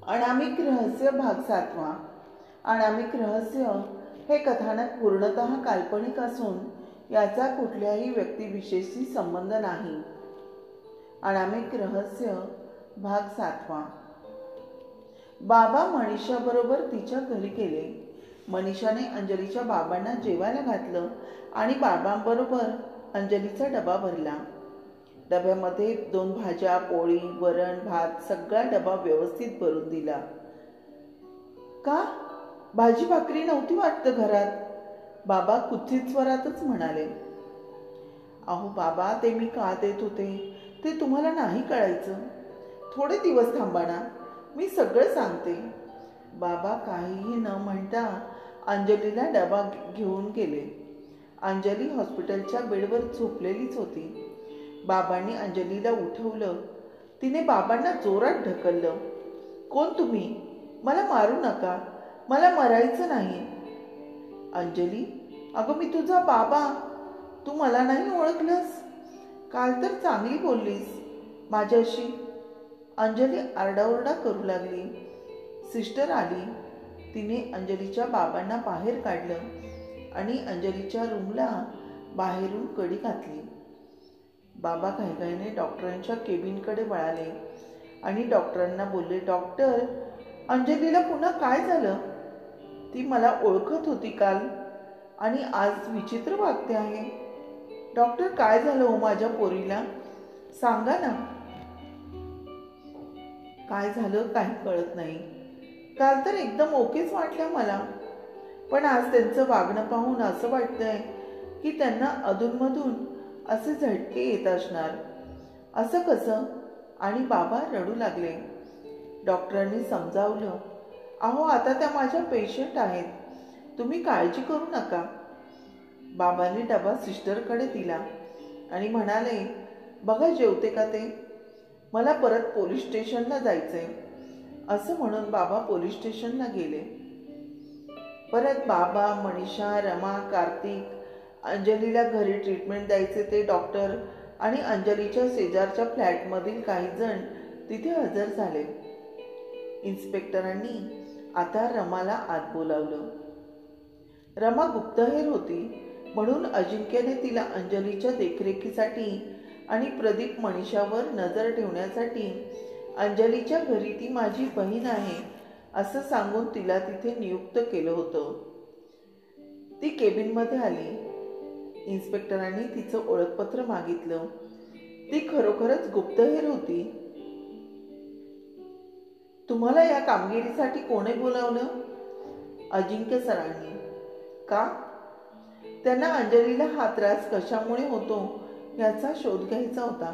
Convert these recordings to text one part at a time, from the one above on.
अनामिक रहस्य भाग 7. अनामिक रहस्य हे कथानक पूर्णतः काल्पनिक असून याचा कुठल्याही व्यक्तिविशेषशी संबंध नाही. अनामिक रहस्य भाग 7. बाबा मनीषाबरोबर तिच्या घरी गेले. मनीषाने अंजलीच्या बाबांना जेवायला घातलं आणि बाबांबरोबर अंजलीचा डबा भरला. डब्यामध्ये 2 भाज्या, पोळी, वरण, भात सगळा डबा व्यवस्थित भरून दिला. का भाजी भाकरी नव्हती वाटतं घरात? बाबा कुत्सित स्वरातच म्हणाले. अहो बाबा, ते मी का देत होते ते तुम्हाला नाही कळायचं. थोडे दिवस थांबा ना, मी सगळं सांगते. बाबा काहीही न म्हणता अंजलीला डबा घेऊन गेले. अंजली हॉस्पिटलच्या बेडवर झोपलेलीच होती. बाबांनी अंजलीला उठवलं. तिने बाबांना जोरात ढकललं. कोण तुम्ही? मला मारू नका, मला मरायचं नाही. अंजली, अगं मी तुझा बाबा. तू मला नाही ओळखलंस? काल तर चांगली बोललीस माझ्याशी. अंजली आरडाओरडा करू लागली. सिस्टर आली. तिने अंजलीच्या बाबांना बाहेर काढलं आणि अंजलीच्या रूमला बाहेरून कडी घातली. बाबा घाईघाईने डॉक्टरांच्या केबिनकडे वळाले आणि डॉक्टरांना बोलले, डॉक्टर, अंजलीला पुन्हा काय झालं? ती मला ओळखत होती काल आणि आज विचित्र वागते आहे. डॉक्टर, काय झालं हो माझ्या पोरीला? सांगा ना. काय झालं काही कळत नाही. काल तर एकदम ओकेच वाटल्या मला, पण आज त्यांचं वागणं पाहून असं वाटतंय की त्यांना अधूनमधून असे झटके येत असणार. असं कसं? आणि बाबा रडू लागले. डॉक्टरांनी समजावलं, अहो आता त्या माझ्या पेशंट आहेत, तुम्ही काळजी करू नका. बाबांनी डबा सिस्टरकडे दिला आणि म्हणाले, बघा जेवते का ते, मला परत पोलीस स्टेशनला जायचंय. असं म्हणून बाबा पोलीस स्टेशनला गेले. परत बाबा, मनीषा, रमा, कार्तिक, अंजलीला घरी ट्रीटमेंट द्यायचे ते डॉक्टर आणि अंजलीच्या शेजारच्या फ्लॅटमधील काही जण तिथे हजर झाले. इन्स्पेक्टरांनी आता रमाला आत बोलावलं. रमा गुप्तहेर होती म्हणून अजिंक्यने तिला अंजलीच्या देखरेखीसाठी आणि प्रदीप मनीषावर नजर ठेवण्यासाठी अंजलीच्या घरी ती माझी बहीण आहे असं सांगून तिला तिथे नियुक्त केलं होतं. ती केबिनमध्ये आली. इन्स्पेक्टरांनी तिचं ओळखपत्र मागितलं. ती खरोखरच गुप्तहेर होती. तुम्हाला या कामगिरीसाठी कोणी बोलावलं? अजिंक्य सरांनी. का? त्यांना अंजलीला हा त्रास कशामुळे होतो याचा शोध घ्यायचा होता.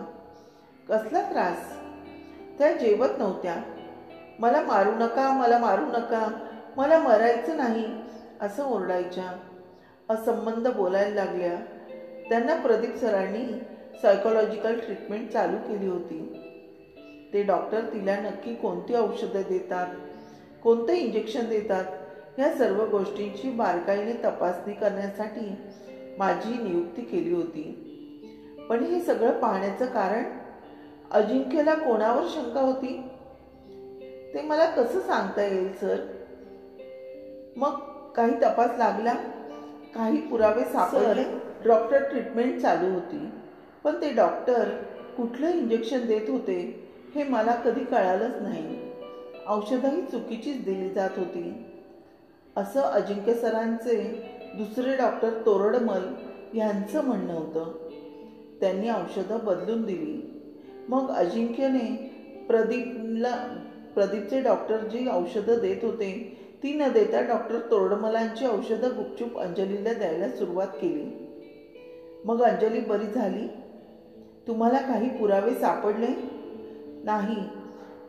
कसला त्रास? त्या जेवत नव्हत्या. मला मारू नका, मला मारू नका, मला मरायचं नाही असं ओरडायच्या. असंबंध बोलायला लागल्या. त्यांना प्रदीप सरांनी सायकोलॉजिकल ट्रीटमेंट चालू केली होती. ते डॉक्टर तिला नक्की कोणती औषधं देतात, कोणतं इंजेक्शन देतात या सर्व गोष्टींची बारकाईने तपासणी करण्यासाठी माझी नियुक्ती केली होती. पण हे सगळं पाहण्याचं कारण? अजिंक्यला कोणावर शंका होती ते मला कसं सांगता येईल सर? मग काही तपास लागला? काही पुरावे सापडले? डॉक्टर ट्रीटमेंट चालू होती, पण ते डॉक्टर कुठलं इंजेक्शन देत होते हे मला कधी कळालंच नाही. औषधही चुकीचीच दिली जात होती असं अजिंक्य सरांचे दुसरे डॉक्टर तोरडमल यांचं म्हणणं होतं. त्यांनी औषधं बदलून दिली. मग अजिंक्यने प्रदीपचे डॉक्टर जी औषधं देत होते ती न देता डॉक्टर तोरडमलांची औषधं गुपचूप अंजलीला द्यायला सुरुवात केली. मग अंजली बरी झाली? तुम्हाला काही पुरावे सापडले? नाही,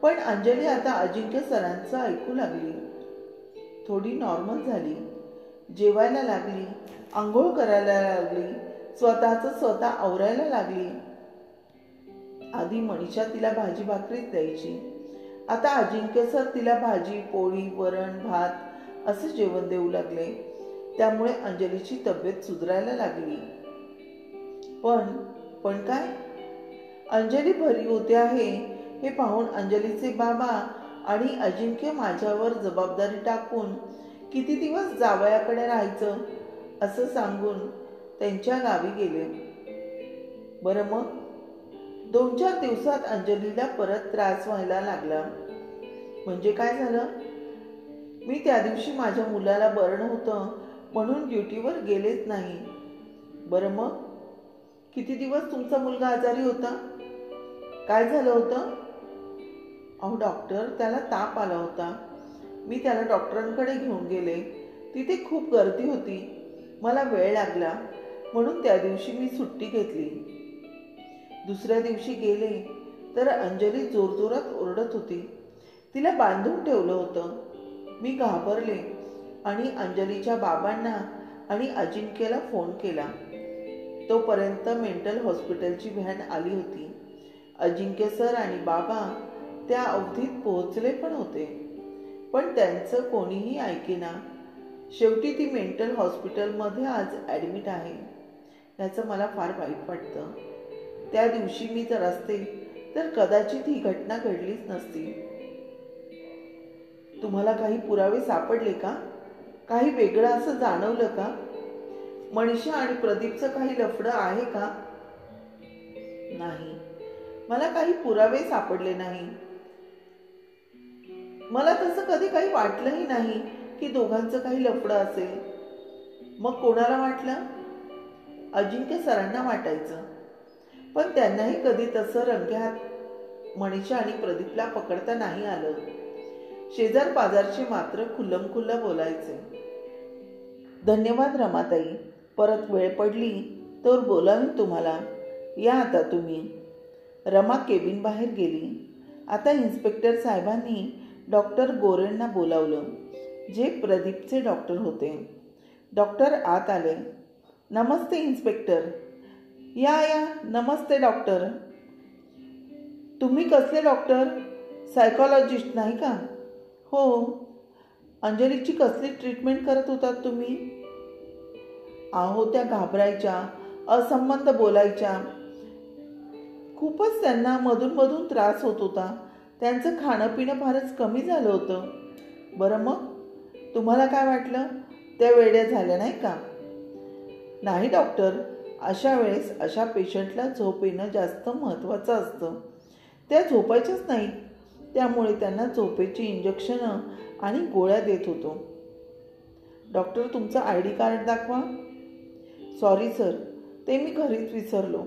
पण अंजली आता अजिंक्य सरांचं ऐकू लागली. थोडी नॉर्मल झाली. जेवायला लागली, आंघोळ करायला लागली, स्वतः आवरायला लागली. आधी मनीषा तिला भाजी भाकरीच द्यायची. आता अजिंक्य सर तिला भाजी, पोळी, वरण, भात असं जेवण देऊ लागले. त्यामुळे अंजलीची तब्येत सुधारायला लागली. पण काय? अंजली बरी होते आहे हे पाहून अंजलीचे बाबा आणि अजिंक्य माझ्यावर जबाबदारी टाकून किती दिवस जावयाकडे राहायचं असं सांगून त्यांच्या गावी गेले. बरं मग 2-4 दिवसात अंजलीला परत त्रास व्हायला लागला. म्हणजे काय झालं? मी त्या दिवशी माझ्या मुलाला बरं नव्हतं म्हणून ड्युटीवर गेलेच नाही. बरं मग किती दिवस तुमचा मुलगा आजारी होता? काय झालं होतं? अहो डॉक्टर, त्याला ताप आला होता. मी त्याला डॉक्टरांकडे घेऊन गेले. तिथे खूप गर्दी होती. मला वेळ लागला म्हणून त्या दिवशी मी सुट्टी घेतली. दुसऱ्या दिवशी गेले तर अंजली जोरजोरात ओरडत होती. तिला बांधून ठेवलं होतं. मी घाबरले आणि अंजलीच्या बाबांना आणि अजिंक्यला फोन केला. तोपर्यंत मेंटल हॉस्पिटलची व्हॅन आली होती. अजिंक्य सर आणि बाबा त्या अवधीत पोहोचले पण होते, पण त्यांचं कोणीही ऐकेना. शेवटी ती मेंटल हॉस्पिटलमध्ये आज ॲडमिट आहे. याचं मला फार वाईट वाटतं. त्या दिवशी मी जर असते तर कदाचित ही घटना घडलीच नसती. तुम्हाला काही पुरावे सापडले का? काही वेगळं असं जाणवलं का? मनीषा आणि प्रदीपचं काही लफडं आहे का? नाही, मला काही पुरावे सापडले नाही. मला तसं कधी काही वाटलंही नाही की दोघांचं काही लफडं असेल. मग कोणाला वाटलं? अजिंक्य सरांना वाटायचं, पण त्यांनाही कधी तसं रंग्यात मनीषा आणि प्रदीपला पकडता नाही आलं. शेजार पाजारचे मात्र खुल्लमखुल्ला बोलायचे. धन्यवाद रमाताई. परत वेळ पडली तर बोलावीन तुम्हाला. या आता तुम्ही. रमा केबिन बाहेर गेली. आता इन्स्पेक्टर साहेबांनी डॉक्टर गोरेंना बोलावलं, जे प्रदीपचे डॉक्टर होते. डॉक्टर आत आले. नमस्ते इन्स्पेक्टर. या या. नमस्ते डॉक्टर. तुम्ही कसले डॉक्टर? सायकॉलॉजिस्ट नाही का? हो. अंजलीची कसली ट्रीटमेंट करत होतात तुम्ही? अहो त्या घाबरायच्या, असंबंध बोलायच्या. खूपच त्यांना मधून मधून त्रास होत होता. त्यांचं खाणं पिणं फारच कमी झालं होतं. बरं मग तुम्हाला काय वाटलं? त्या वेड्या झाल्या नाही का? नाही डॉक्टर, अशा वेळेस अशा पेशंटला झोप येणं जास्त महत्त्वाचं असतं. त्या झोपायच्याच नाहीत, त्यामुळे त्यांना झोपेची इंजेक्शनं आणि गोळ्या देत होतो. डॉक्टर तुमचं ID कार्ड दाखवा. सॉरी सर, ते मी घरीच विसरलो.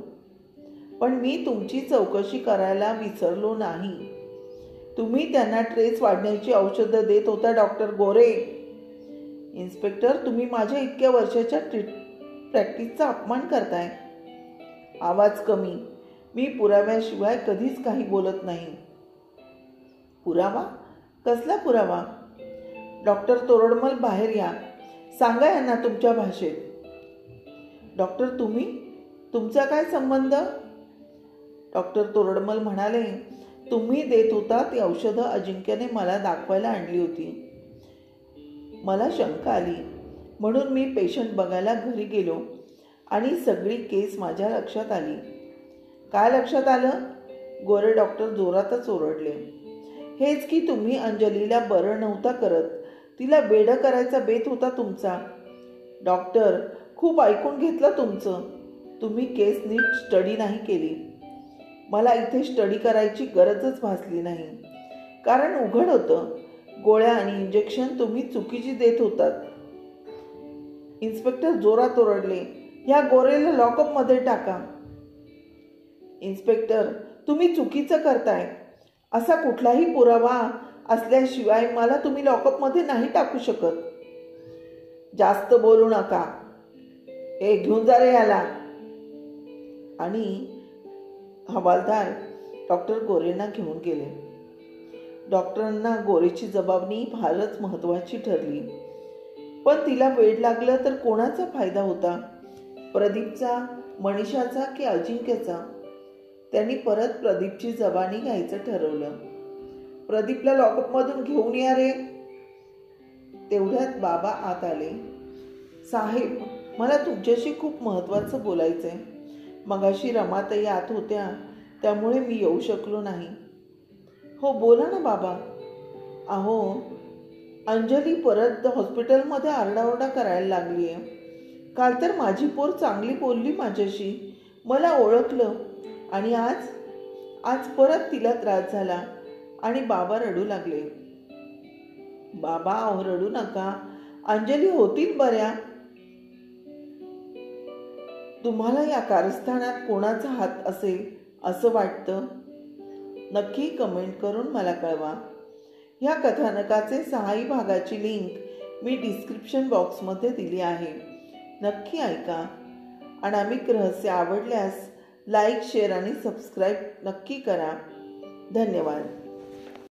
पण मी तुमची चौकशी करायला विसरलो नाही. तुम्ही त्यांना ट्रेस वाढण्याची औषधं देत होता डॉक्टर गोरे. इन्स्पेक्टर, तुम्ही माझ्या इतक्या वर्षाच्या प्रॅक्टिसचा अपमान करताय. आवाज कमी. मी पुराव्याशिवाय कधीच काही बोलत नाही. पुरावा? कसला पुरावा? डॉक्टर तोरडमल बाहेर या. सांगा यांना तुमच्या भाषेत. डॉक्टर तुम्ही? तुमचा काय संबंध? डॉक्टर तोरडमल म्हणाले, तुम्ही देत होता ती औषधं अजिंक्यने मला दाखवायला आणली होती. मला शंका आली म्हणून मी पेशंट बघायला घरी गेलो आणि सगळी केस माझ्या लक्षात आली. काय लक्षात आलं? गोरे डॉक्टर जोरातच ओरडले. हेच की तुम्ही अंजलीला बरं नव्हता करत, तिला वेडं करायचा बेत होता तुमचा. डॉक्टर, खूप ऐकून घेतलं तुमचं. तुम्ही केस नीट स्टडी नाही केली. मला इथे स्टडी करायची गरजच भासली नाही, कारण उघड होतं. गोळ्या आणि इंजेक्शन तुम्ही चुकीची देत होतात. इन्स्पेक्टर जोरात ओरडले, ह्या गोरेला लॉकअपमध्ये टाका. इन्स्पेक्टर, तुम्ही चुकीचं करताय. असा कुठलाही पुरावा असल्याशिवाय मला तुम्ही लॉकअपमध्ये नाही टाकू शकत. जास्त बोलू नका. घेऊन जा रे याला. आणि हवालदार डॉक्टर गोरेंना घेऊन गेले. डॉक्टरांना गोरेची जबाबदारी फारच महत्त्वाची ठरली, पण तिला वेड लागलं तर कोणाचा फायदा होता? प्रदीपचा, मनीषाचा की अजिंक्यचा? त्यांनी परत प्रदीपची जबानी घ्यायचं ठरवलं. प्रदीपला लॉकअपमधून घेऊन या रे. तेवढ्यात बाबा आत आले. साहेब, मला तुमच्याशी खूप महत्त्वाचं बोलायचंय. मगाशी रमाताई आत होत्या, त्यामुळे मी येऊ शकलो नाही. हो बोला ना बाबा. अहो, अंजली परत हॉस्पिटलमध्ये आरडाओरडा करायला लागली आहे. काल तर माझी पोर चांगली बोलली माझ्याशी, मला ओळखलं, आणि आज परत तिला त्रास झाला आणि बाबा रडू लागले. बाबा, अहो रडू नका, अंजली होतील बऱ्या. तुम्हाला या कारस्थानात कोणाचा हात असेल असं वाटतं? नक्की कमेंट करून मला कळवा. ह्या कथानकाचे 6 भागाची लिंक मी डिस्क्रिप्शन बॉक्समध्ये दिली आहे. नक्की ऐका. अनामिक रहस्य आवडल्यास लाईक, शेअर आणि सबस्क्राईब नक्की करा. धन्यवाद.